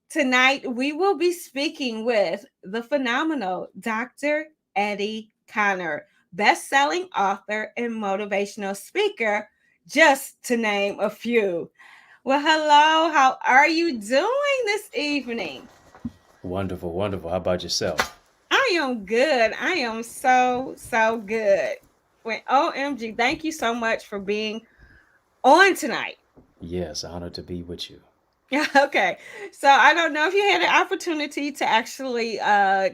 Tonight, we will be speaking with the phenomenal Dr. Eddie Connor, best selling author and motivational speaker, just to name a few. Well, hello, how are you doing this evening? Wonderful, wonderful. How about yourself? I am good. I am so good. When OMG, thank you so much for being on tonight. Yes, honored to be with you. Yeah, okay. So I don't know if you had an opportunity to actually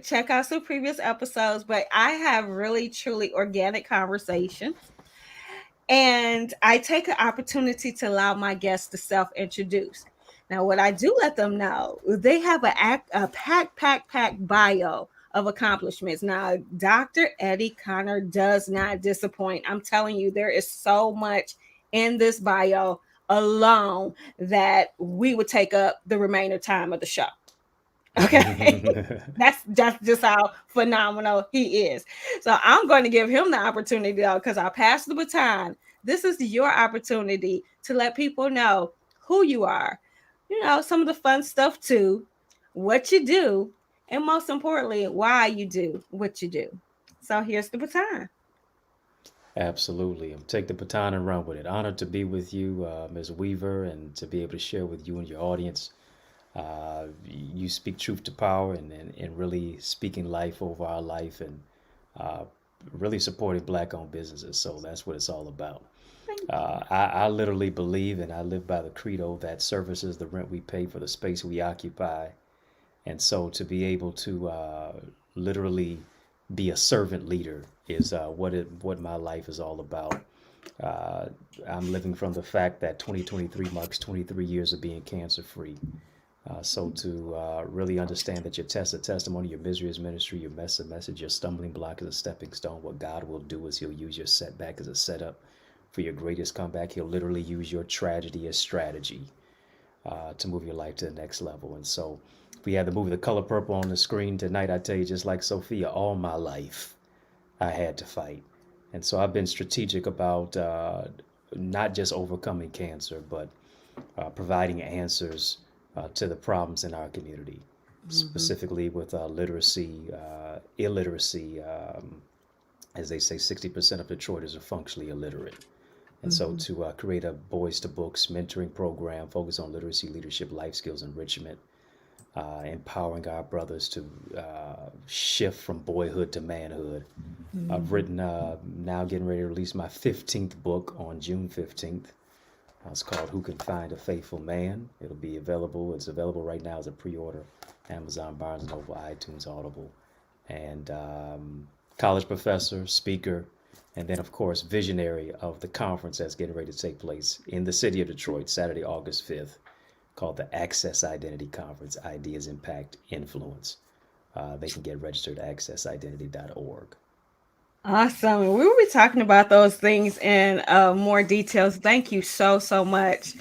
check out some previous episodes, but I have really truly organic conversations. And I take an opportunity to allow my guests to self-introduce. Now, what I do let them know, they have a pack bio of accomplishments. Now, Dr. Eddie Connor does not disappoint. I'm telling you, there is so much in this bio alone that we would take up the remainder time of the show. Okay. That's just how phenomenal he is. So I'm going to give him the opportunity though, because I passed the baton. This is your opportunity to let people know who you are, some of the fun stuff too, what you do, and most importantly, why you do what you do. So here's the baton. Absolutely. Take the baton and run with it. Honored to be with you, Ms. Weaver, and to be able to share with you and your audience. You speak truth to power and really speaking life over our life and uh, really supporting black owned businesses. So that's what it's all about. Thank you. I literally believe and I live by the credo that service is the rent we pay for the space we occupy. And so to be able to literally be a servant leader is what my life is all about. Uh, I'm living from the fact that 2023 marks 23 years of being cancer free. So to really understand that your test is testimony, your misery is ministry, your mess is message, your stumbling block is a stepping stone. What God will do is He'll use your setback as a setup for your greatest comeback. He'll literally use your tragedy as strategy to move your life to the next level. And so we had the movie The Color Purple on the screen tonight. I tell you, just like Sophia, all my life I had to fight. And so I've been strategic about not just overcoming cancer, but providing answers to the problems in our community, Mhm. specifically with literacy, illiteracy. As they say, 60% of Detroiters are functionally illiterate. And so Mhm. to create a Boys to Books mentoring program focused on literacy, leadership, life skills, enrichment, empowering our brothers to shift from boyhood to manhood. I've Mhm. written, now getting ready to release my 15th book on June 15th. It's called Who Can Find a Faithful Man. It'll be available. It's available right now as a pre-order. Amazon, Barnes& and Noble, iTunes, Audible. And college professor, speaker, and then, of course, visionary of the conference that's getting ready to take place in the city of Detroit, Saturday, August 5th, called the Access Identity Conference Ideas, Impact, Influence. They can get registered at accessidentity.org. Awesome. And we will be talking about those things in more details. Thank you so much.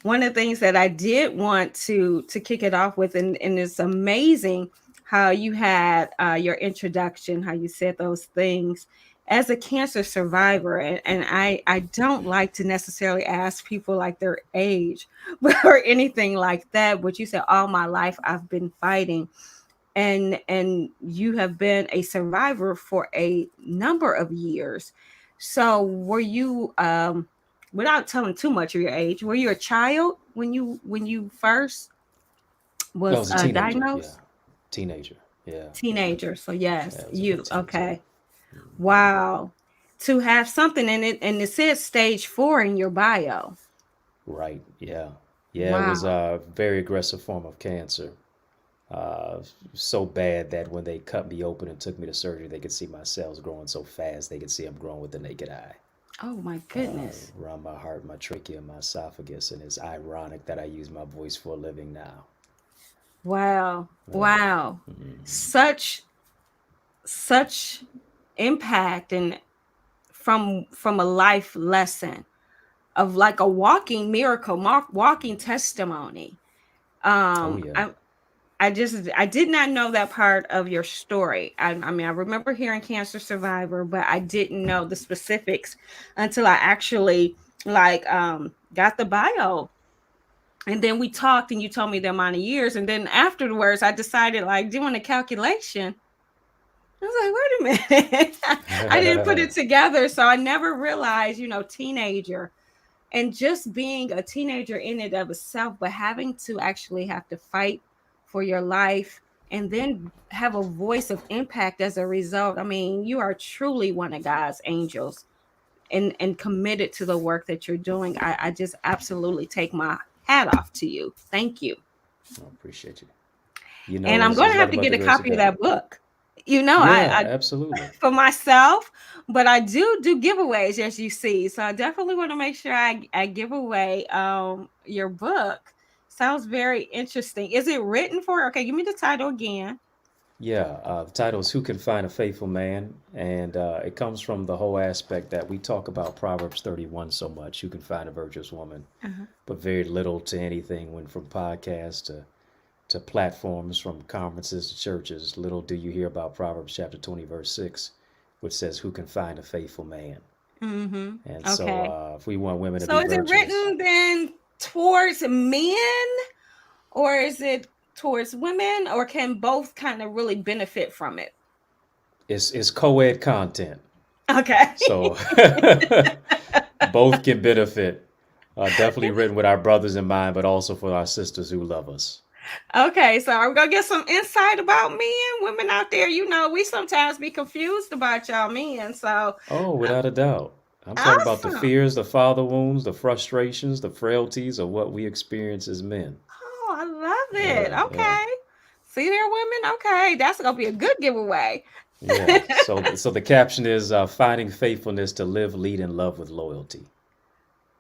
One of the things that I did want to kick it off with, and it's amazing how you had your introduction, how you said those things as a cancer survivor, and I don't like to necessarily ask people like their age or anything like that, but you said all my life I've been fighting, and you have been a survivor for a number of years. So were you without telling too much of your age, were you a child when you first I was was a teenager, yeah. diagnosed? Teenager, yeah. Teenager. So yes, Yeah, I was in my you teens, yeah. okay. Wow. To have something in it, and it says stage 4 in your bio. Right, yeah. Yeah, it was Wow. a very aggressive form of cancer. Uh, so bad that when they cut me open and took me to surgery, they could see my cells growing so fast they could see them growing with the naked eye. Oh my goodness. Around my heart, my trachea, my esophagus, and it's ironic that I use my voice for a living now. Wow. Yeah. Wow. Such impact, and from a life lesson of like a walking miracle, walking testimony. Oh yeah. I did not know that part of your story. I mean, I remember hearing cancer survivor, but I didn't know the specifics until I actually got the bio And then we talked and you told me the amount of years. And then afterwards, I decided, like, doing a calculation. I was like, wait a minute. I didn't put it together. So I never realized, teenager, and just being a teenager in and of itself, but having to actually have to fight for your life and then have a voice of impact as a result. I mean, you are truly one of God's angels, and committed to the work that you're doing. I just absolutely take my hat off to you. Thank you. I appreciate you. You And know, I'm going it's to have nothing to but get the a grace of copy of God. that book. Yeah, I absolutely. for myself, but I do giveaways, as you see. So I definitely want to make sure I give away your book. Sounds very interesting. Is it written for? Okay, give me the title again. Yeah, the title is Who Can Find a Faithful Man? And it comes from the whole aspect that we talk about Proverbs 31 so much. Who can find a virtuous woman? Uh-huh. But very little to anything when from podcasts to platforms, from conferences to churches. Little do you hear about Proverbs chapter 20, verse 6, which says, Who can find a faithful man? Mm-hmm. And so Okay. if we want women to So be is it virtuous, written then towards men, or is it towards women, or can both kind of really benefit from it? it's co ed content. Okay. So both can benefit. Definitely written with our brothers in mind, but also for our sisters who love us. Okay, so I'm gonna get some insight about men, women out there. We sometimes be confused about y'all men. So Oh, without a doubt. I'm talking about the awesome. fears, the father wounds, the frustrations, the frailties of what we experience as men. Oh, I love it. Yeah, yeah, Okay. See there, women? Okay, that's gonna be a good giveaway. yeah. So the caption is finding faithfulness to live, lead, and love with loyalty.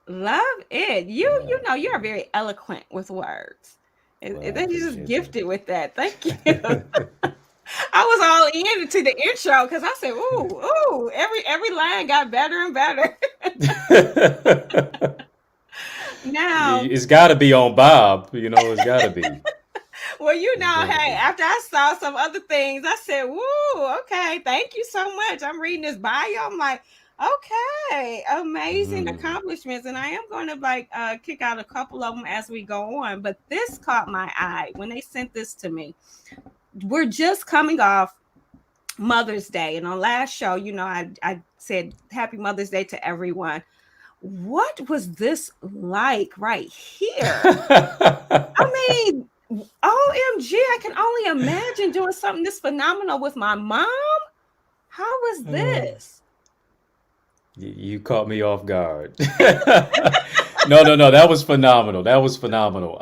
Love it. You Yeah, you know you are yeah. very eloquent with words. Well, I Then you just appreciate gifted with that. Thank you. I was all into the intro because I said, "Ooh, ooh!" Every line got better and better. that. Now, It's got to be on Bob. It's got to be. well, It's got to hey, be. after I saw some other things, I said, "Woo, okay, thank you so much." I'm reading this bio. I'm like, okay, amazing Mm. accomplishments, and I am going to kick out a couple of them as we go on. But this caught my eye when they sent this to me. We're just coming off Mother's Day, and on last show, I said Happy Mother's Day to everyone. What was this like right here? I mean, OMG, I can only imagine doing something this phenomenal with my mom. How was this? You caught me off guard. No, no, no. That was phenomenal. That was phenomenal.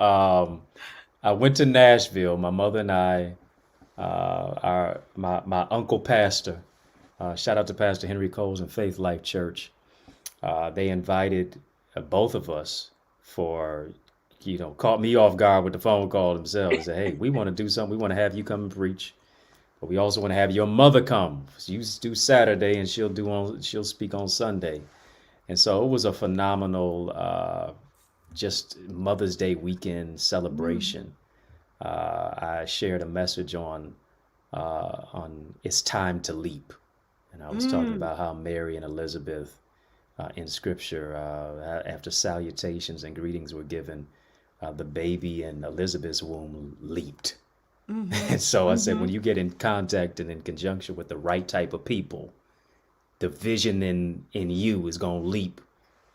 I went to Nashville. My mother and I, my uncle pastor. Shout out to Pastor Henry Coles and Faith Life Church. They invited both of us for, caught me off guard with the phone call themselves. Said, hey, we want to do something. We want to have you come and preach, but we also want to have your mother come. You do Saturday, and she'll speak on Sunday. And so it was a phenomenal, just Mother's Day weekend Mm, celebration. I shared a message on it's time to leap, and I was talking mm, about how Mary and Elizabeth in Scripture, after salutations and greetings were given, the baby in Elizabeth's womb leaped. mm-hmm, And so I said, mm-hmm. when you get in contact and in conjunction with the right type of people, the vision in you is going to leap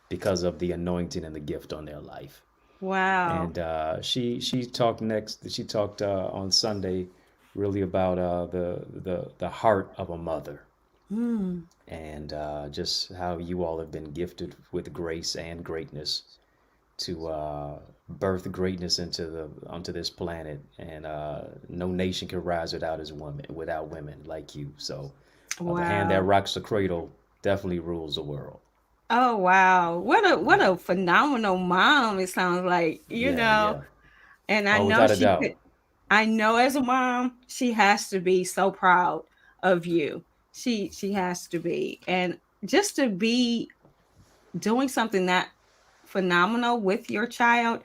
because of the anointing and the gift on their life. Wow. And she talked next. She talked on Sunday, really about the heart of a mother, Mm, and just how you all have been gifted with grace and greatness to birth greatness onto this planet, and no nation can rise without women like you. So the hand that wow. rocks the cradle definitely rules the world. Oh wow. What a phenomenal mom it sounds like. Yeah, yeah. And I Oh, know without a she doubt. could. I know as a mom, she has to be so proud of you. She has to be. And just to be doing something that phenomenal with your child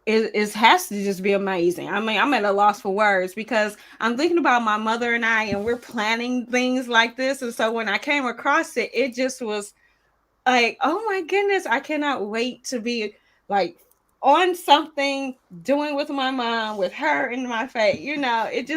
is has to just be amazing. I mean, I'm at a loss for words because I'm thinking about my mother and I, and we're planning things like this. And so when I came across it, it just was like, oh my goodness, I cannot wait to be like on something, doing with my mom, with her in my face. It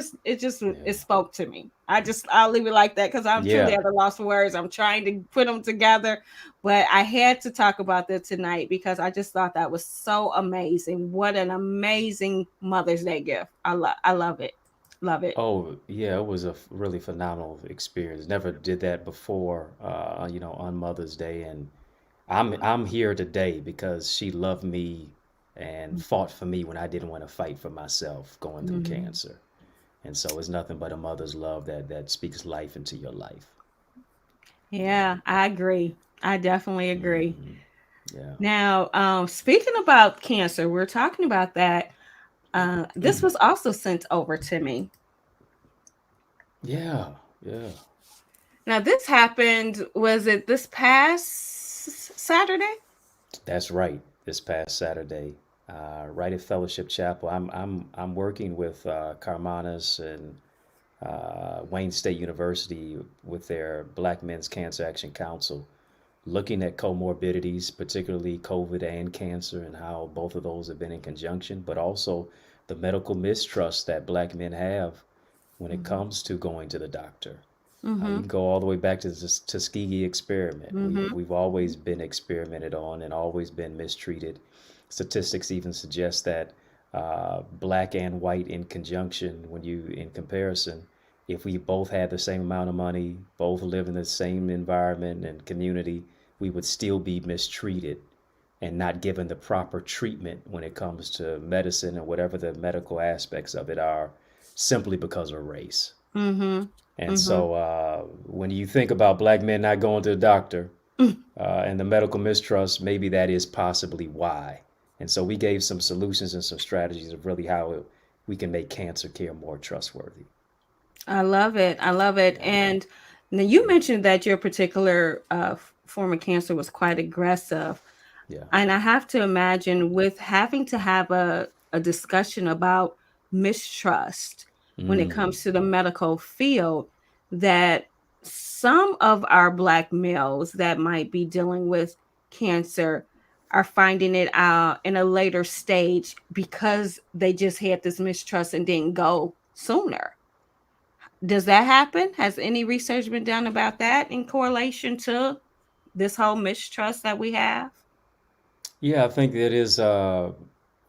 Yeah. spoke to me. I'll leave it like that because I'm truly Yeah. at a loss for words. I'm trying to put them together, but I had to talk about that tonight because I just thought that was so amazing. What an amazing Mother's Day gift. I love it. Love it. Oh, yeah, it was a really phenomenal experience. Never did that before, on Mother's Day, and I'm here today because she loved me and fought for me when I didn't want to fight for myself going through Mhm. cancer. And so it's nothing but a mother's love that speaks life into your life. Yeah. Yeah, I agree. I definitely agree. Hmm. Yeah. Now, speaking about cancer, we're talking about that. This was also sent over to me. Yeah. Yeah. Now, this happened, was it this past Saturday? That's right. This past Saturday, right at Fellowship Chapel, I'm working with Carmanas and Wayne State University with their Black Men's Cancer Action Council, looking at comorbidities, particularly COVID and cancer, and how both of those have been in conjunction, but also the medical mistrust that Black men have when it Mm-hmm. comes to going to the doctor. You Mm-hmm. can go all the way back to the Tuskegee experiment. We've Mm-hmm. we've always been experimented on and always been mistreated. Statistics even suggest that black and white in conjunction, when you in comparison, if we both had the same amount of money, both live in the same environment and community, we would still be mistreated and not given the proper treatment when it comes to medicine or whatever the medical aspects of it are, simply because of race. Mm-hmm. And Mm-hmm. so when you think about black men not going to the doctor and the medical mistrust, maybe that is possibly why. And so we gave some solutions and some strategies of really how we can make cancer care more trustworthy. I love it. I love it. Yeah, And now you mentioned that your particular form of cancer was quite aggressive. yeah. And I have to imagine with having to have a discussion about mistrust when it Mm, comes to the medical field, that some of our Black males that might be dealing with cancer are finding it out in a later stage because they just had this mistrust and didn't go sooner. Does that happen? Has any research been done about that in correlation to this whole mistrust that we have? yeah, I think it is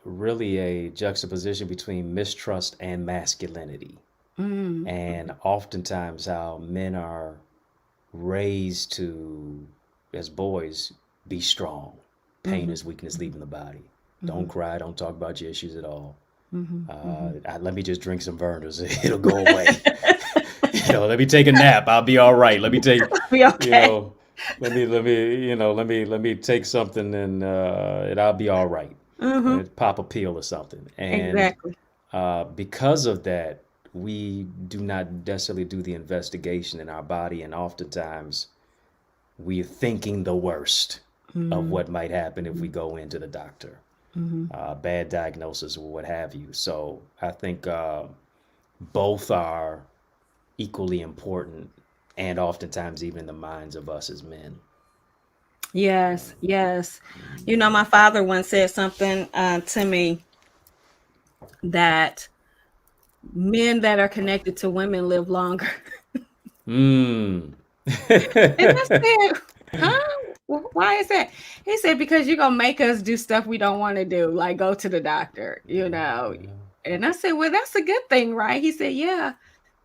really a juxtaposition between mistrust and masculinity. Mm. And oftentimes, how men are raised to, as boys, be strong. Pain Mhm, is weakness mhm, leaving the body. Don't mhm, cry. Don't talk about your issues at all. mhm, mhm. Let me just drink some Vernors. It'll go away. Let me take a nap. I'll be all right. Let me take, Be you okay. know, let me take something and I'll be all right. Mhm. Pop a pill or something. And Exactly. because of that, we do not necessarily do the investigation in our body, and oftentimes we're thinking the worst of Mhm, what might happen if we mhm, go into the doctor, mhm. bad diagnosis or what have you. So I think both are equally important, and oftentimes even in the minds of us as men. Yes, yes. My father once said something to me that men that are connected to women live longer. Mm. And I said, huh? Why is that? He said, because you're gonna make us do stuff we don't want to do, like go to the doctor. Yeah. And I said, well, that's a good thing, right? He said, yeah.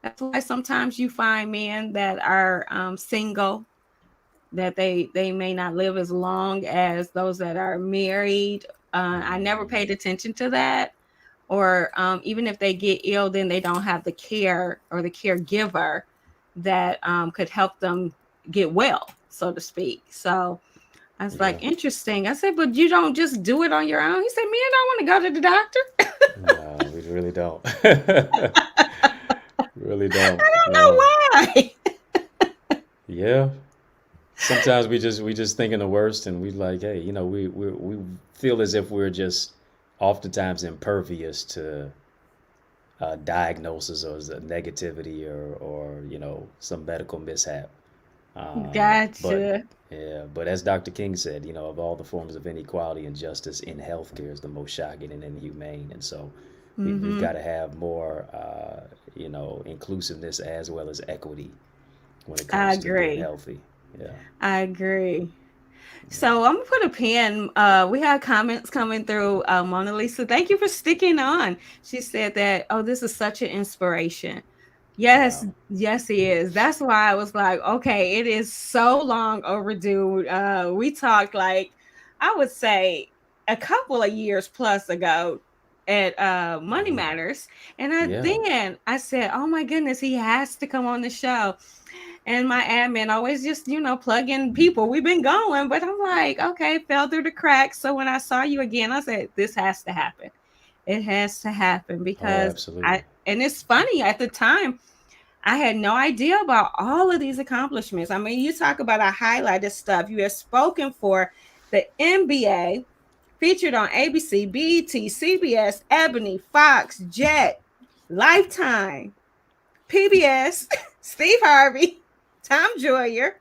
That's why sometimes you find men that are single, that they may not live as long as those that are married. I never Mhm. paid attention to that. Or even if they get ill, then they don't have the care or the caregiver that could help them get well, so to speak. So I was Yeah. like, interesting. I said, but you don't just do it on your own. He said, me, I don't want to go to the doctor. No, we really don't. Really don't. I don't know why. Yeah. Sometimes we just thinking the worst, and we like, hey, we feel as if we're just oftentimes impervious to diagnosis or the negativity or some medical mishap. But Gotcha. yeah, but as Dr. King said, of all the forms of inequality and justice in healthcare is the most shocking and inhumane. And so we've Mm-hmm. got to have more, inclusiveness as well as equity when it I comes to being agree. healthy. Yeah. I agree. Yeah. So I'm gonna put a pin. We had comments coming through. Mona Lisa, thank you for sticking on. She said that, oh, this is such an inspiration. Yes, Wow. yes, he is. That's why I was like, okay, it is so long overdue. We talked like, I would say, a couple of years plus ago at Money Hmm. Matters, and Yeah. then I said, oh my goodness, he has to come on the show. And my admin always just, plug in people. We've been going, but I'm like, okay, fell through the cracks. So when I saw you again, I said, this has to happen. It has to happen Oh, because absolutely. and it's funny at the time, I had no idea about all of these accomplishments. I mean, you talk about I highlighted stuff. You have spoken for the NBA, featured on ABC, BET, CBS, Ebony, Fox, Jet, Lifetime, PBS, Steve Harvey, Tom Joyer,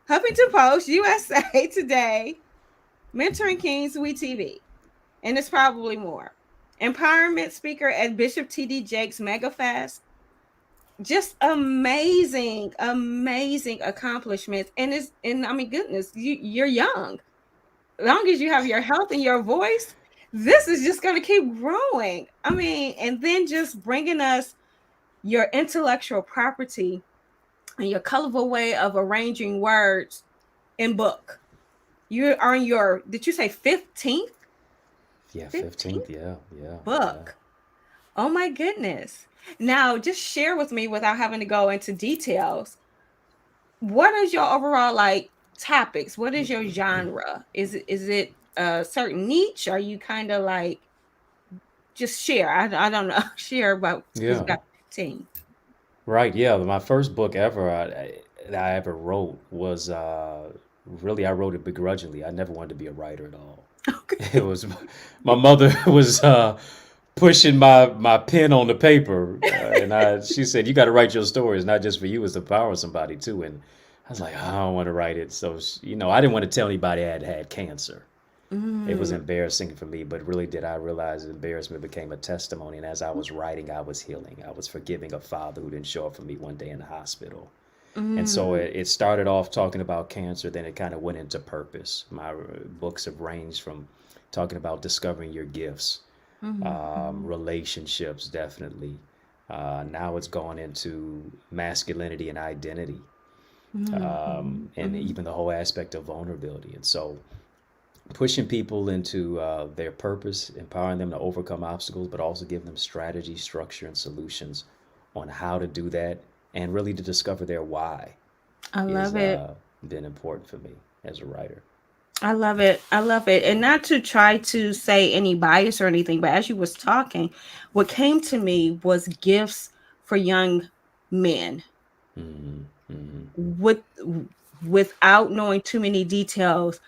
Huffington Post, USA Today, Mentoring Kings, WeTV, and it's probably more. Empowerment speaker at Bishop T.D. Jakes MegaFest. Just amazing, amazing accomplishments. And I mean, goodness, you're young. As long as you have your health and your voice, this is just going to keep growing. I mean, and then just bringing us your intellectual property and your colorful way of arranging words in book. You're on your, did you say 15th? Yeah. 15th. 15th Yeah. Yeah. Yeah. book. Oh my goodness. Now, just share with me without having to go into details. What is your overall like topics? What is your genre? Is it a certain niche? Are you kind of like just share? I don't know. Share about because you Yeah. got 15. Right. Yeah. My first book ever that I ever wrote was really I wrote it begrudgingly. I never wanted to be a writer at all. It Okay. was my mother was pushing my pen on the paper, and she said, "You got to write your stories, not just for you, it's to empower somebody too." And I was like, "I don't want to write it." So I didn't want to tell anybody I had had cancer. It was Mm, embarrassing for me, but really did I realize the embarrassment became a testimony. And as I was writing, I was healing. I was forgiving a father who didn't show up for me one day in the hospital. And so mm, it started off talking about cancer, then it kind of went into purpose. My books have ranged from talking about discovering your gifts, mhm, mhm, relationships, definitely. Now it's gone into masculinity and identity, mhm, mhm, and mhm, even the whole aspect of vulnerability. And so pushing people into their purpose, empowering them to overcome obstacles, but also giving them strategy, structure, and solutions on how to do that, and really to discover their why I is love it. been important for me as a writer. I love it. I love it. And not to try to say any bias or anything, but as you was talking, what came to me was gifts for young men Hmm. Hmm. with without knowing too many details.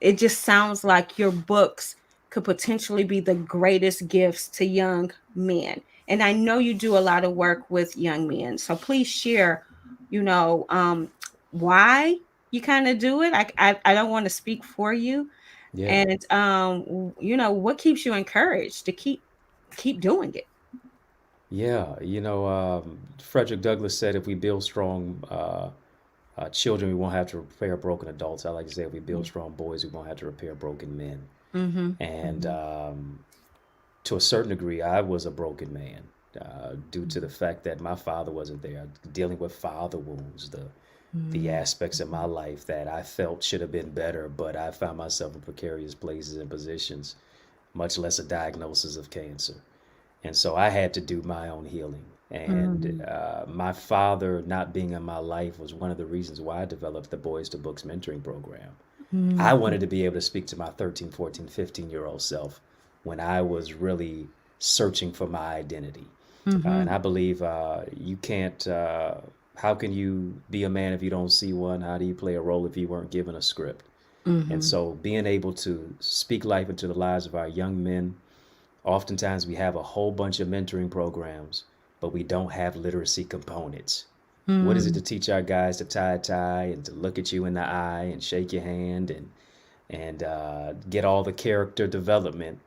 It just sounds like your books could potentially be the greatest gifts to young men. And I know you do a lot of work with young men. So please share, you know, why you kind of do it. I don't want to speak for you, Yeah. and what keeps you encouraged to keep doing it. Yeah. Frederick Douglass said if we build strong children, we won't have to repair broken adults. I like to say if we build strong boys, we won't have to repair broken men. Mm-hmm. And Mm-hmm. to a certain degree, I was a broken man due to the fact that my father wasn't there, dealing with father wounds, the Mm-hmm. aspects of my life that I felt should have been better, but I found myself in precarious places and positions, much less a diagnosis of cancer. And so I had to do my own healing. And Mm-hmm. my father not being in my life was one of the reasons why I developed the Boys to Books mentoring program. I wanted Mm-hmm. to be able to speak to my 13, 14, 15-year-old self when I was really searching for my identity. And Mm-hmm. I believe you can't, how can you be a man if you don't see one? How do you play a role if you weren't given a script? And Mm-hmm. so being able to speak life into the lives of our young men, oftentimes we have a whole bunch of mentoring programs, but we don't have literacy components. What is it Mm. to teach our guys to tie a tie and to look at you in the eye and shake your hand and get all the character development,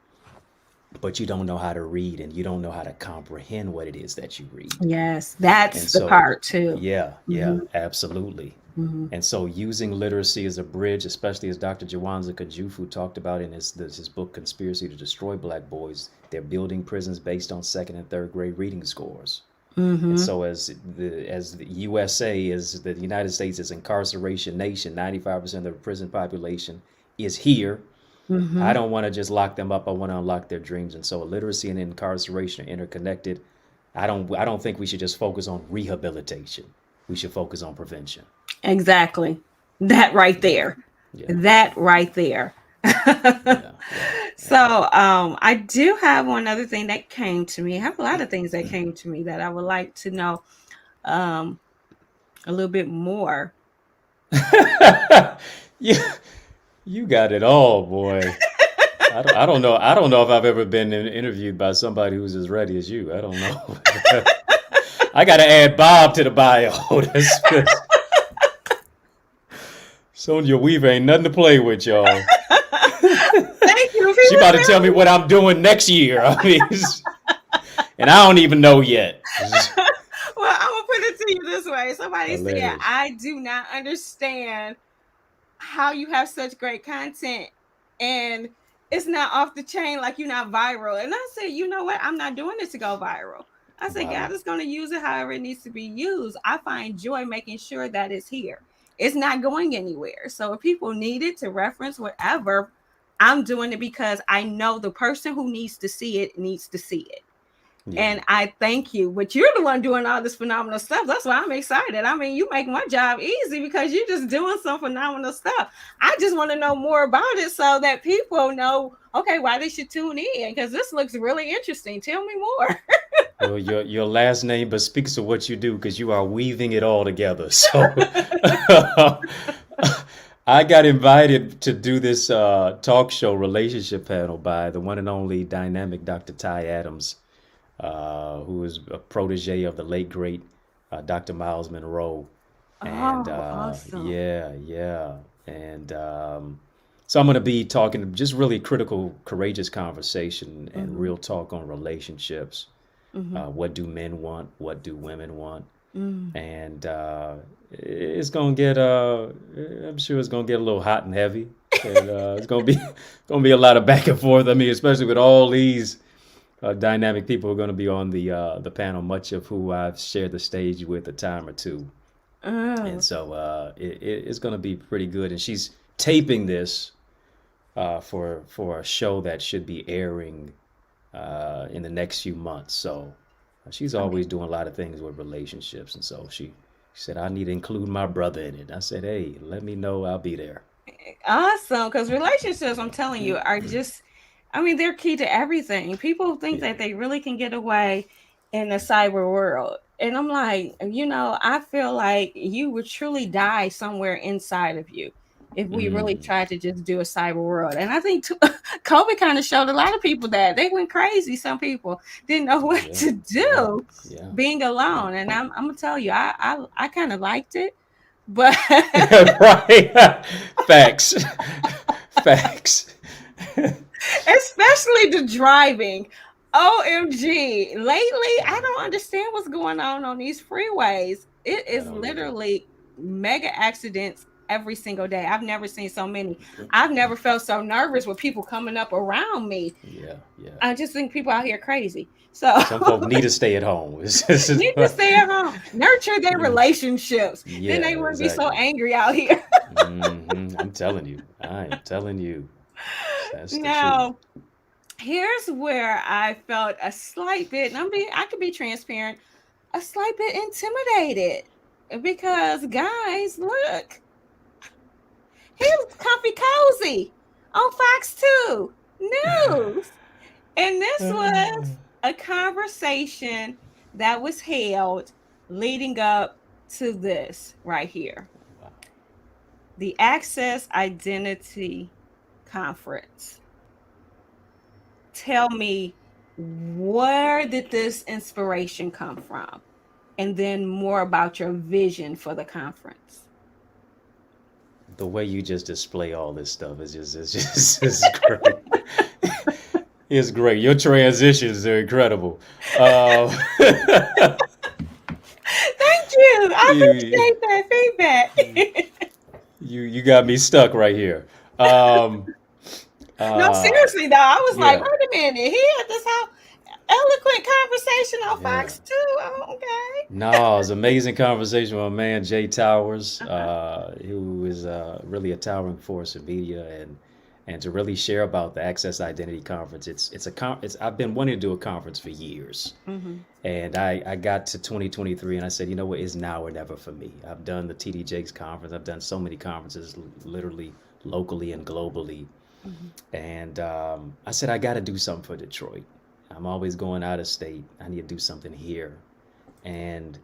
but you don't know how to read and you don't know how to comprehend what it is that you read. Yes, that's And the so, part too. yeah, yeah, Hmm. absolutely. Hmm. And so, using literacy as a bridge, especially as Dr. Jawanza Kajufu talked about in his book "Conspiracy to Destroy Black Boys," they're building prisons based on second and third grade reading scores. And Hmm. so, as the USA is the United States is incarceration nation, 95% of the prison population is here. I Hmm. don't want to just lock them up. I want to unlock their dreams. And so, literacy and incarceration are interconnected. I don't think we should just focus on rehabilitation. We should focus on prevention. Exactly. That right Yeah, there. yeah, That right there. yeah, yeah, So, yeah. I do have one other thing that came to me. I have a lot of things that came to me that I would like to know um, a little bit more. you, you got it all, boy. I don't know. I don't know if I've ever been interviewed by somebody who's as ready as you. I don't know. I got to add Bob to the bio. That's Sonia Weaver ain't nothing to play with, y'all. Thank you. She People about to tell me what I'm doing next year. I mean, and I don't even know yet. It's well, I'm gonna put it to you this way. Somebody said, hilarious. I do not understand how you have such great content and it's not off the chain, like you're not viral. And I said, you know what? I'm not doing this to go viral. I said, God Wow. is going to use it however it needs to be used. I find joy making sure that it's here. It's not going anywhere. So if people need it to reference whatever, I'm doing it because I know the person who needs to see it needs to see it. Yeah. And I thank you. But you're the one doing all this phenomenal stuff. That's why I'm excited. I mean, you make my job easy because you're just doing some phenomenal stuff. I just want to know more about it so that people know, okay, why they should tune in because this looks really interesting. Tell me more. Well, your last name, but speaks to what you do because you are weaving it all together. So, I got invited to do this talk show relationship panel by the one and only dynamic Dr. Ty Adams, who is a protege of the late great Dr. Miles Monroe. And Oh, awesome. yeah, yeah. And so I'm going to be talking just really critical, courageous conversation and Mm-hmm. real talk on relationships. Mm-hmm. What do men want? What do women want? Mm. And it's gonna get I'm sure it's gonna get a little hot and heavy, and it's gonna be a lot of back and forth. I mean, especially with all these dynamic people who are gonna be on the panel, much of who I've shared the stage with a time or two, and Oh, so it's gonna be pretty good. And she's taping this for a show that should be airing in the next few months. So she's okay. always doing a lot of things with relationships, and so she said I need to include my brother in it. I said, hey, let me know, I'll be there. Awesome. Because relationships, I'm telling you, are just, I mean, they're key to everything. People think Yeah, that they really can get away in the cyber world. And I'm like, I feel like you would truly die somewhere inside of you if we really mm, tried to just do a cyber world. And I think COVID kind of showed a lot of people that they went crazy. Some people didn't know oh what yeah, to yeah, do yeah, being yeah. alone. And I'm gonna tell you, I kind of liked it, but Right. Facts. Facts. especially the driving. OMG. Lately, I don't understand what's going on these freeways. It I is don't either. literally mega accidents every single day. I've never seen so many. I've never felt so nervous with people coming up around me. Yeah, yeah. I just think people out here crazy. So Some folk need to stay at home. need to stay at home, nurture their relationships. Then Yeah, they wouldn't be so exactly. angry out here. I'm telling you. I am telling you. That's the truth. Now, here's where I felt a slight bit, and I could be transparent, a slight bit intimidated because guys, look, here's Comfy Cozy on Fox 2 News. And this was a conversation that was held leading up to this right here. Wow. The Access Identity Conference. Tell me, where did this inspiration come from? and then more about your vision for the conference. The way you just display all this stuff is just it's great. It's great. Your transitions are incredible. Uh, Thank you. I you appreciate that feedback. you got me stuck right here. Um, No, uh, seriously though, I was like, yeah, wait a minute, he had this whole eloquent conversation on yeah. Fox too. Oh, okay. No, it was an amazing conversation with my man Jay Towers, Uh-huh. who is really a towering force in media, and to really share about the Access Identity Conference. It's I've been wanting to do a conference for years, Mm-hmm. and I got to 2023 and I said, you know what, it's now or never for me. I've done the TD Jakes conference. I've done so many conferences, literally locally and globally, Mm-hmm. and I said I got to do something for Detroit. I'm always going out of state. I need to do something here, and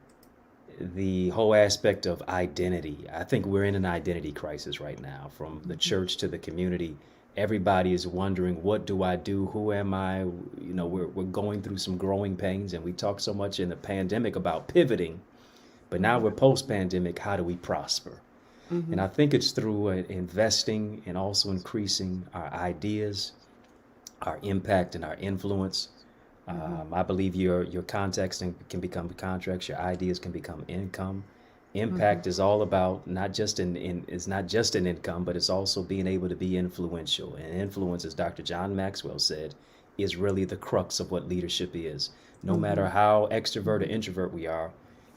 the whole aspect of identity. I think we're in an identity crisis right now, from the Mm-hmm. church to the community. Everybody is wondering, what do I do? Who am I? We're going through some growing pains, and we talked so much in the pandemic about pivoting, but now we're post pandemic. How do we prosper? Mm-hmm. And I think it's through investing and also increasing our ideas, our impact, and our influence. Mm-hmm. I believe your context can become contracts. Your ideas can become income. Mm-hmm. Impact is all about not just in it's not just an income, but it's also being able to be influential. And influence, as Dr. John Maxwell said, is really the crux of what leadership is. No Mm-hmm. matter how extrovert or introvert we are,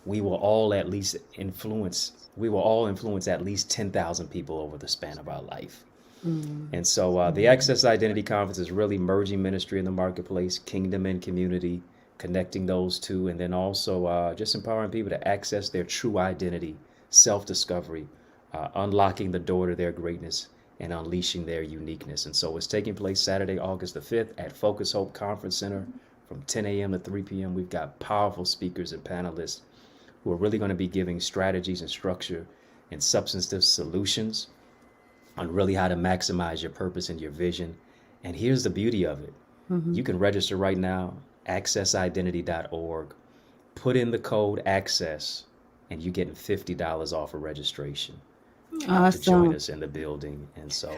we will all at least influence. We will all influence at least 10,000 people over the span of our life. And so the Mm-hmm. Access Identity Conference is really merging ministry in the marketplace, kingdom and community, connecting those two, and then also just empowering people to access their true identity, self discovery, unlocking the door to their greatness, and unleashing their uniqueness. And so it's taking place Saturday, August the 5th at Focus Hope Conference Center from 10 a.m. to 3 p.m. We've got powerful speakers and panelists who are really going to be giving strategies and structure and substantive solutions on really how to maximize your purpose and your vision. And here's the beauty of it. Mm-hmm. You can register right now, accessidentity.org. Put in the code ACCESS, and you're getting $50 off of registration to join Awesome. us in the building. And so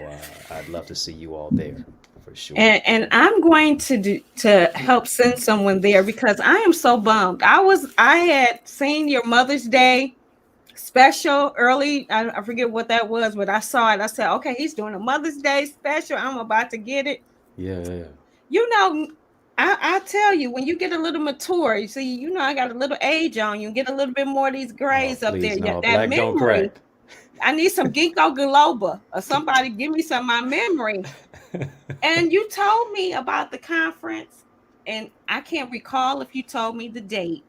I'd love to see you all there for sure. And I'm going to help send someone there because I am so bummed. I had seen your Mother's Day special early. I forget what that was, but I saw it. I said, okay, he's doing a Mother's Day special. I'm about to get it. Yeah, yeah, yeah. You know, I tell you, when you get a little mature, you see, I got a little age on you, get a little bit more of these Oh, grays up there. please, Yeah, no, that black don't crack. memory. I need some ginkgo biloba or somebody give me some of my memory. And you told me about the conference, and I can't recall if you told me the date,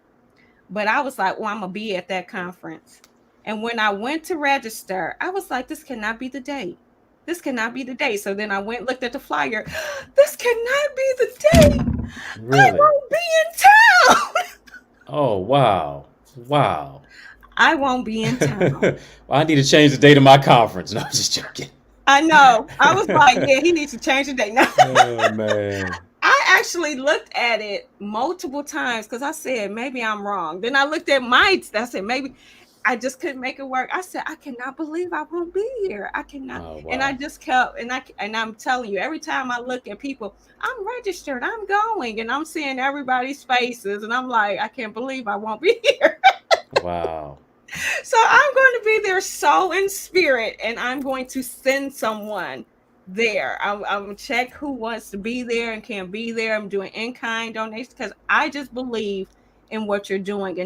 but I was like, well, I'm gonna be at that conference. And when I went to register, I was like, this cannot be the date. This cannot be the date. So then I went looked at the flyer. This cannot be the date. I Really? won't be in town. Oh, wow. Wow. I won't be in town. Well, I need to change the date of my conference. No, I'm just joking. I know. I was like, yeah, he needs to change the date. Now Oh, man. I actually looked at it multiple times because I said maybe I'm wrong. Then I looked at my. I said maybe I just couldn't make it work. I said I cannot believe I won't be here. I cannot. Oh, And I wow. just kept and I'm telling you, every time I look at people, I'm registered. I'm going, and I'm seeing everybody's faces, and I'm like, I can't believe I won't be here. Wow. So I'm going to be there soul and spirit, and I'm going to send someone there. I'm check who wants to be there and can't be there. I'm doing in-kind donations because I just believe in what you're doing.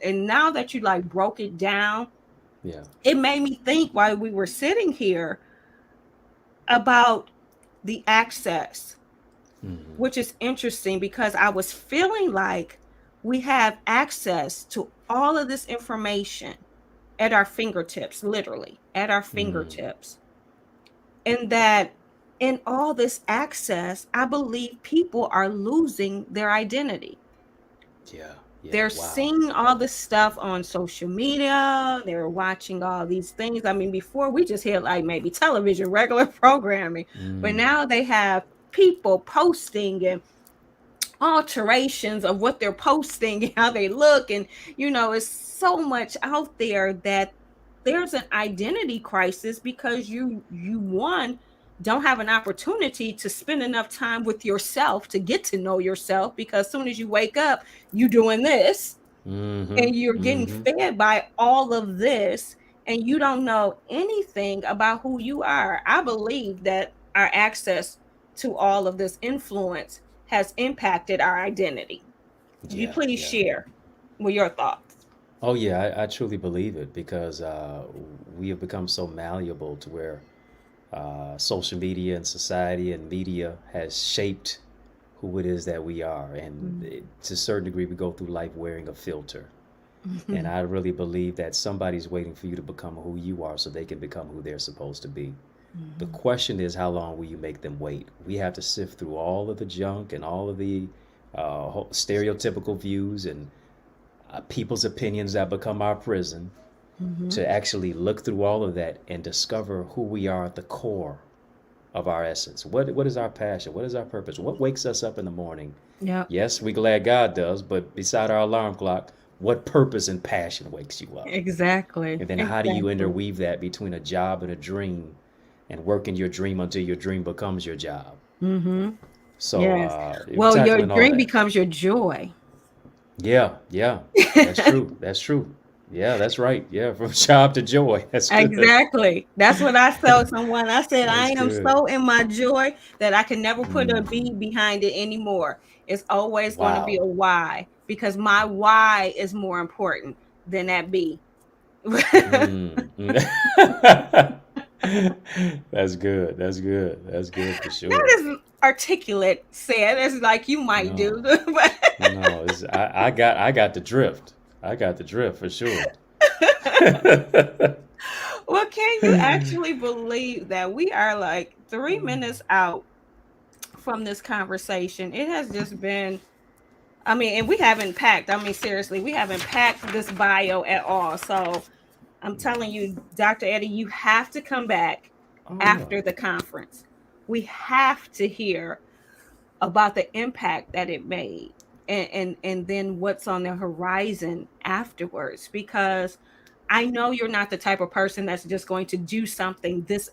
And now that you like broke it down, Yeah. it made me think while we were sitting here about the access, Hmm. which is interesting because I was feeling like we have access to all of this information at our fingertips, literally at our Mm. fingertips. And that in all this access, I believe people are losing their identity. Yeah. Yeah. They're Wow. seeing all this stuff on social media. They're watching all these things. I mean, before we just had like maybe television, regular programming, but Mm. now they have people posting and alterations of what they're posting and how they look, and it's so much out there that there's an identity crisis because you one don't have an opportunity to spend enough time with yourself to get to know yourself, because as soon as you wake up, you doing this Mm-hmm. and you're getting Mm-hmm. fed by all of this, and you don't know anything about who you are. I believe that our access to all of this influence has impacted our identity. You Yeah, please yeah. share with your thoughts. Oh yeah, I truly believe it because we have become so malleable to where social media and society and media has shaped who it is that we are, and to a certain degree, we go through life wearing a filter. And I really believe that somebody's waiting for you to become who you are so they can become who they're supposed to be. The question is, how long will you make them wait? We have to sift through all of the junk and all of the stereotypical views and people's opinions that become our prison Mm-hmm. to actually look through all of that and discover who we are at the core of our essence. What is our passion? What is our purpose? What wakes us up in the morning? Yep. Yes, we glad God does, but beside our alarm clock, what purpose and passion wakes you up? Exactly. And then how do you Exactly. interweave that between a job and a dream and working your dream until your dream becomes your job? Mm-hmm. So Yes. Well, your tackling all dream that. becomes your joy. Yeah, yeah, that's true. That's true. Yeah, that's right. Yeah, from job to joy. That's good. Exactly. That's what I told someone. I said, I That's am good. so in my joy that I can never put a Mm, B behind it anymore. It's always going to be wow. a Y, because my why is more important than that B. Mm, mm. That's good. That's good. That's good for Not sure. as articulate said as like you might No, do, but no. I got the drift. I got the drift for sure. well, can you actually believe that we are like 3 minutes out from this conversation? It has just been, I mean, and we haven't packed. I mean, seriously, we haven't packed this bio at all. So I'm telling you, Dr. Eddie, you have to come back Oh yeah. after the conference. We have to hear about the impact that it made, and then what's on the horizon afterwards, because I know you're not the type of person that's just going to do something this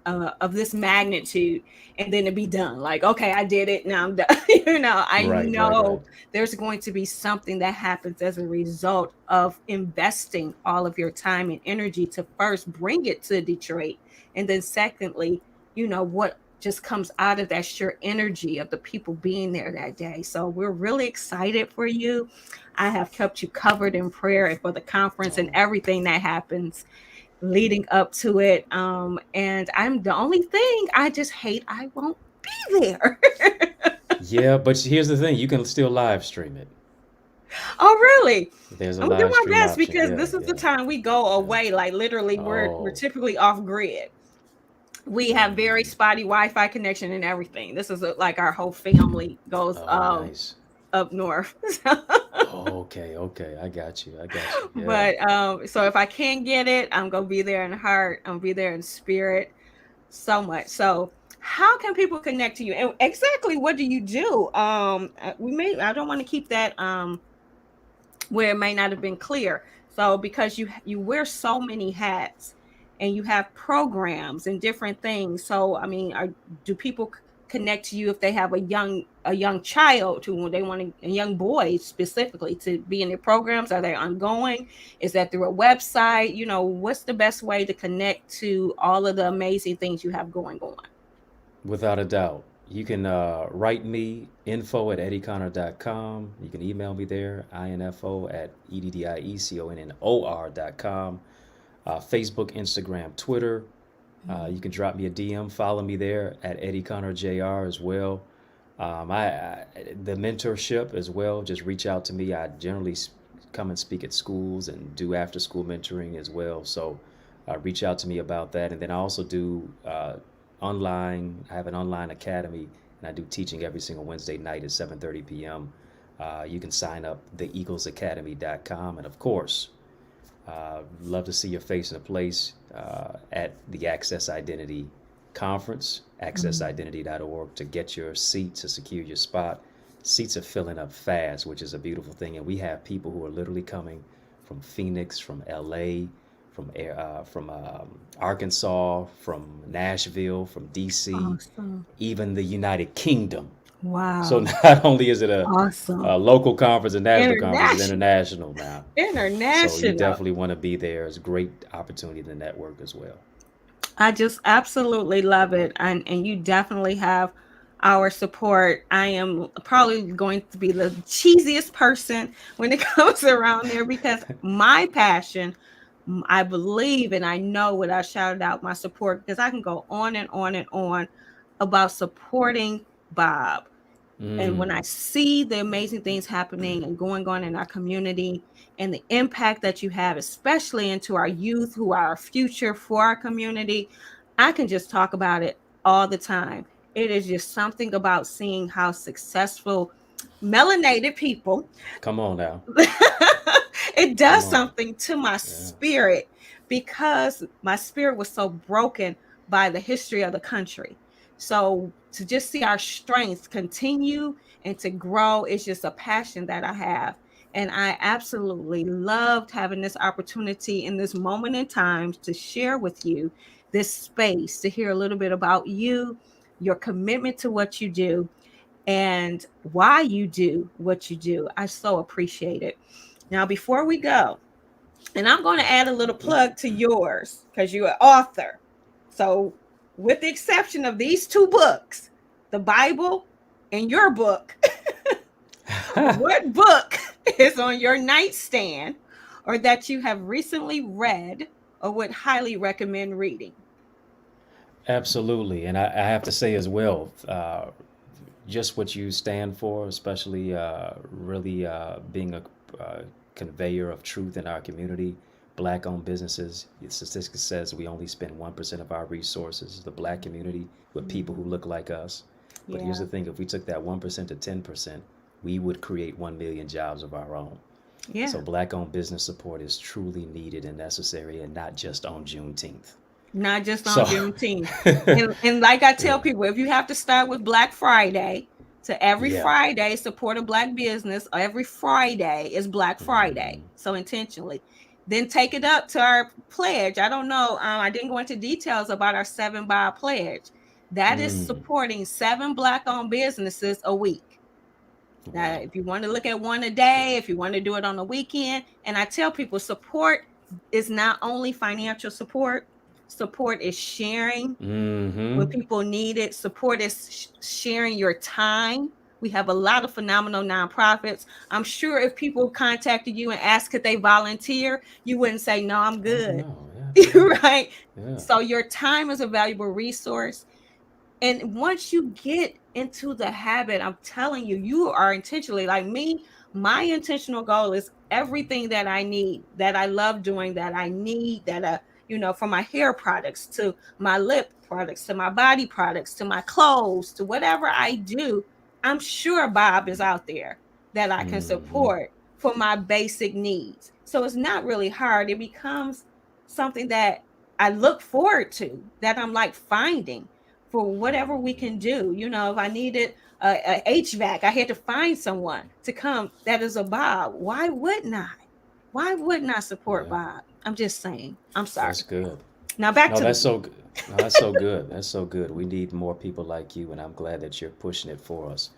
of this magnitude and then to be done. Like, okay, I did it, now I'm done. I Right, right, right. know there's going to be something that happens as a result of investing all of your time and energy to first bring it to Detroit, and then secondly, what just comes out of that sheer energy of the people being there that day. So we're really excited for you. I have kept you covered in prayer for the conference and Oh. everything that happens leading up to it. And I'm the only thing I just hate I won't be there. Yeah, but here's the thing, you can still live stream it. Oh, really? There's a I'm gonna do live my stream best, option. because Yeah, this is the yeah, time we go yeah. away. Like literally, we're Oh. typically off grid. We have very Mm. spotty Wi-Fi connection and everything. This is like our whole family goes Oh, nice. up north. Oh, okay, okay. I got you. I got you. Yeah. But so if I can't get it, I'm gonna be there in heart. I'm gonna be there in spirit. So much. So how can people connect to you? And exactly what do you do? I don't want to keep that where it may not have been clear. So because you wear so many hats and you have programs and different things. So I mean, do people connect to you if they have a young child who they want a young boy specifically to be in their programs? Are they ongoing? Is that through a website? What's the best way to connect to all of the amazing things you have going on? Without a doubt. You can write me info@eddieconnor.com. You can email me there, info@eddieconnor.com. Facebook, Instagram, Twitter. You can drop me a DM. Follow me there at Eddie Connor Jr. as well. The mentorship as well. Just reach out to me. I generally come and speak at schools and do after school mentoring as well. So reach out to me about that. And then I also do online. I have an online academy, and I do teaching every single Wednesday night at 7:30 p.m. You can sign up theeaglesacademy.com, and of course, love to see your face in a place at the Access Identity Conference, Mhm. accessidentity.org, to get your seat, to secure your spot. seats are filling up fast, which is a beautiful thing. And we have people who are literally coming from Phoenix, from LA, from Arkansas, from Nashville, from DC, Awesome. even the United Kingdom. So Wow. not only is it Awesome. a local conference, a national conference, it's International. international now. So you International. definitely want to be there. It's a great opportunity to network as well. I just absolutely love it. And you definitely have our support. I am probably going to be the cheesiest person when it comes around there because my passion, I believe and I know what I shouted out my support because I can go on and on and on about supporting Bob. And when I Mm, see the amazing things happening and going on in our community and the impact that you have, especially into our youth who are our future for our community, I can just talk about it all the time. It is just something about seeing how successful melanated people come on now. it Come does on. something to my Yeah. spirit because my spirit was so broken by the history of the country. So to just see our strength continue and to grow is just a passion that I have. And I absolutely loved having this opportunity in this moment in time to share with you this space, to hear a little bit about you, your commitment to what you do, and why you do what you do. I so appreciate it. Now, before we go, and I'm going to add a little plug to yours because you're an author. So, with the exception of these two books, the Bible and your book, what book is on your nightstand or that you have recently read or would highly recommend reading? Absolutely. And I have to say as well, just what you stand for, especially really being a conveyor of truth in our community. Black owned businesses, the statistics says we only spend 1% of our resources, the black community, with people who Mhm. look like us. But here's Yeah. the thing, if we took that 1% to 10%, we would create 1 million jobs of our own. Yeah. So black owned business support is truly needed and necessary, and not just on Juneteenth. Not just on So, Juneteenth. And like I tell yeah, people, if you have to start with Black Friday, to every yeah. Friday support a black business, every Friday is Black Friday. Hmm. So intentionally. Then take it up to our pledge. I don't know. I didn't go into details about our 7 by pledge. That is Mm, supporting 7 black-owned businesses a week. Now, wow. if you want to look at one a day, if you want to do it on the weekend, and I tell people support is not only financial support, support is sharing when Hmm. people need it, support is sharing your time. We have a lot of phenomenal nonprofits. I'm sure if people contacted you and asked could they volunteer, you wouldn't say, no, I'm Oh good. no, yeah, Right? yeah, yeah. So your time is a valuable resource. And once you get into the habit, I'm telling you, you are intentionally like me. My intentional goal is everything that I need, that I love doing, that I need, that from my hair products to my lip products to my body products to my clothes to whatever I do. I'm sure Bob is out there that I can Hmm. support for my basic needs. So it's not really hard. It becomes something that I look forward to, that I'm like finding for whatever we can do. If I needed a HVAC, I had to find someone to come that is a Bob. Why wouldn't I? Why wouldn't I support Yeah, Bob? I'm just saying. I'm that's sorry. good. Now back No, to the that's book. so. No, that's so good. That's so good. We need more people like you, and I'm glad that you're pushing it for us.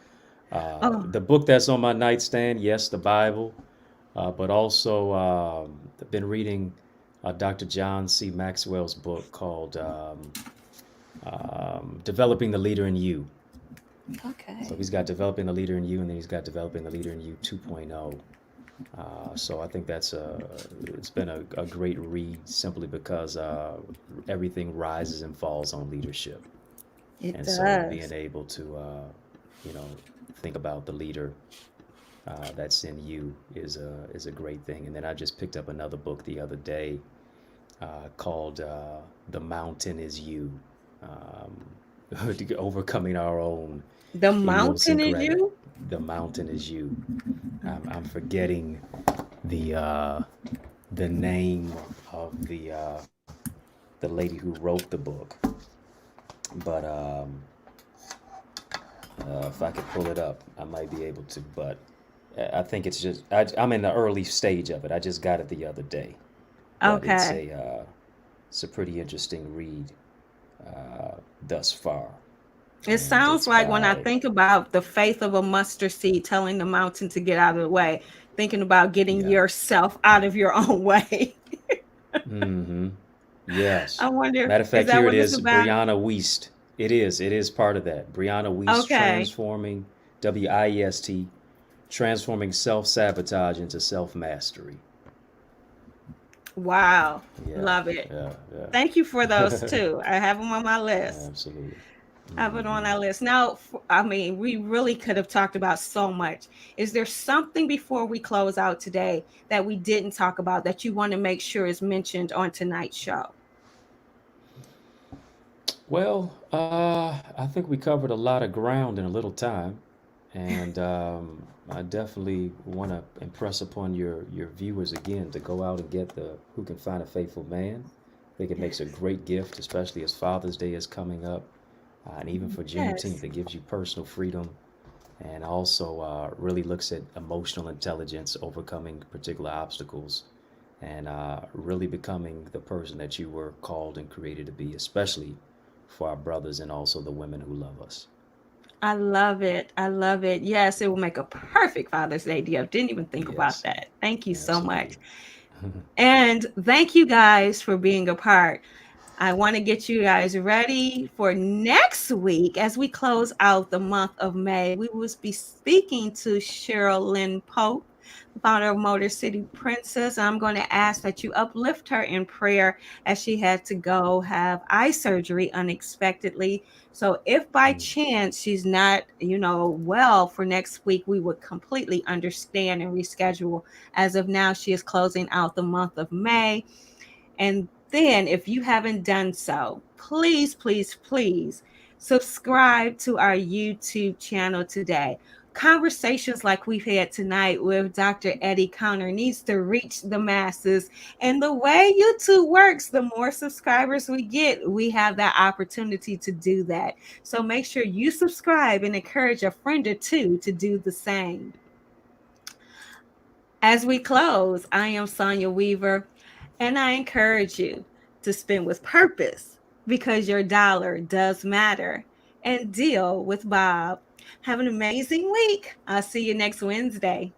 Oh, The book that's on my nightstand, yes, the Bible, but also I've been reading Dr. John C. Maxwell's book called "Developing the Leader in You." So okay. he's got "Developing the Leader in You," and then he's got "Developing the Leader in You 2.0." So I think it's been a great read simply because everything rises and falls on leadership, It and so being does. able to you know think about the leader that's in you is a great thing. And then I just picked up another book the other day called "The Mountain Is You." Overcoming our own The mountain is idiosyncratic. you. The mountain is you. I'm Okay. forgetting the uh, the name of the lady who wrote the book, but If I could pull it up, I might be able to, but I think it's just I'm in the early stage of it. I just got it the other day, but Okay. it's a pretty interesting read thus far, It and sounds it's like when I by think about the faith of a mustard seed telling the mountain to get out of the way, thinking about getting yeah. yourself out of your own way. Mm-hmm. Yes. I wonder, Matter of is fact, that here it what it's is, about? Brianna Wiest. It is. It is part of that. Brianna Wiest Okay. transforming WIEST, transforming self sabotage into self mastery. Wow. Yeah. Love it. Yeah. Thank you for those Yeah. too. I have them on my list. Absolutely. I have it on Hmm. our list. Now, I mean, we really could have talked about so much. Is there something before we close out today that we didn't talk about that you want to make sure is mentioned on tonight's show? Well, I think we covered a lot of ground in a little time, and I definitely want to impress upon your viewers again to go out and get the Who Can Find a Faithful Man. I think it makes a great gift, especially as Father's Day is coming up, and even for Juneteenth. Yes. It gives you personal freedom, and also really looks at emotional intelligence, overcoming particular obstacles, and really becoming the person that you were called and created to be, especially for our brothers and also the women who love us. I love it. I love it. Yes, it will make a perfect Father's Day gift. Didn't even think about Yes, that. Thank you so absolutely. much. And thank you guys for being a part. I want to get you guys ready for next week as we close out the month of May. We will be speaking to Cheryl Lynn Pope, the founder of Motor City Princess. I'm going to ask that you uplift her in prayer as she had to go have eye surgery unexpectedly. So if by chance she's not, well for next week, we would completely understand and reschedule. As of now, she is closing out the month of May. And then, if you haven't done so, please, please, please subscribe to our YouTube channel today. Conversations like we've had tonight with Dr. Eddie Connor needs to reach the masses. And the way YouTube works, the more subscribers we get, we have that opportunity to do that. So make sure you subscribe and encourage a friend or two to do the same. As we close, I am Sonia Weaver, and I encourage you to spend with purpose because your dollar does matter and deal with Bob. Have an amazing week. I'll see you next Wednesday.